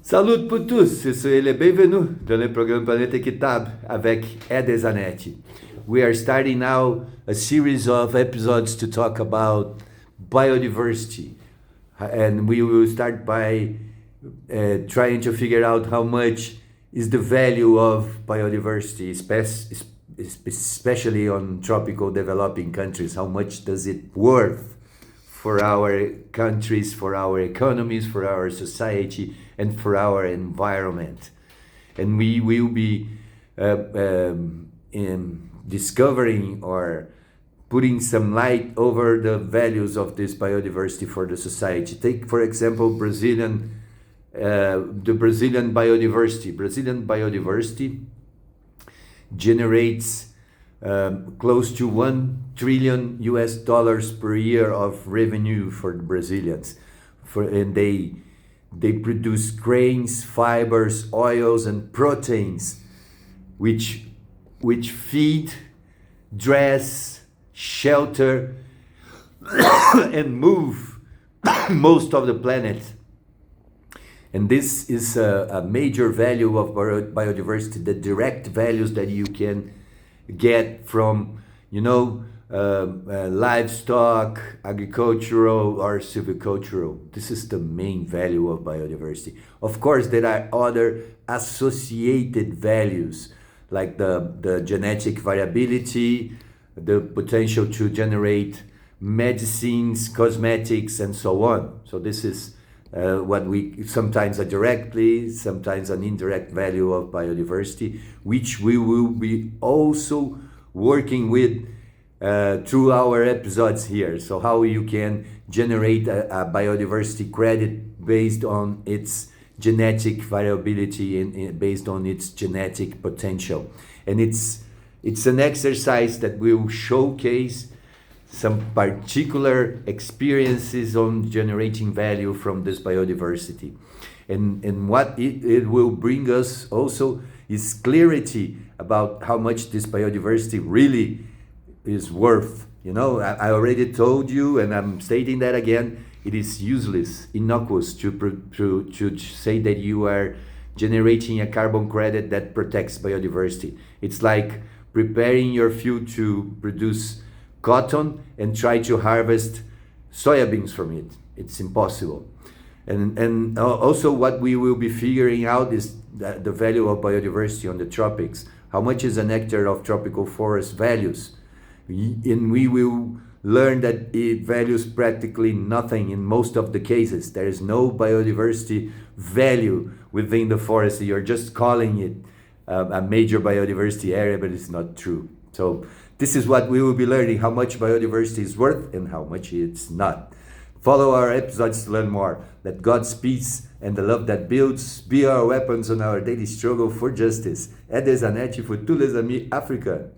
Salut pour tous, je suis le bienvenue dans le programme Planète Équitable avec Ed Zanetti. We are starting now a series of episodes to talk about biodiversity. And we will start by trying to figure out how much is the value of biodiversity, especially on tropical developing countries. How much does it worth for our countries, for our economies, for our society, and for our environment? And we will be discovering or putting some light over the values of this biodiversity for the society. Take, for example, the Brazilian biodiversity. Brazilian biodiversity generates close to $1 trillion per year of revenue for the Brazilians. And they produce grains, fibers, oils, and proteins, which feed, dress, shelter, and move most of the planet. And this is a major value of biodiversity, the direct values that you can get from, livestock, agricultural, or silvicultural. This is the main value of biodiversity. Of course, there are other associated values, like the genetic variability, the potential to generate medicines, cosmetics, and so on. So this is what we sometimes a directly, sometimes an indirect value of biodiversity, which we will be also working with through our episodes here. So how you can generate a biodiversity credit based on its genetic variability and based on its genetic potential. And it's an exercise that will showcase some particular experiences on generating value from this biodiversity. And what it will bring us also is clarity about how much this biodiversity really is worth. I already told you, and I'm stating that again, it is useless, innocuous to say that you are generating a carbon credit that protects biodiversity. It's like preparing your field to produce cotton and try to harvest soybeans from it. It's impossible. And also what we will be figuring out is the value of biodiversity on the tropics. How much is an hectare of tropical forest values? And we will learn that it values practically nothing in most of the cases. There is no biodiversity value within the forest. You're just calling it a major biodiversity area, but it's not true. So this is what we will be learning, how much biodiversity is worth and how much it's not. Follow our episodes to learn more. Let God's peace and the love that builds be our weapons on our daily struggle for justice. Ed Zanetti for tous les amis africains.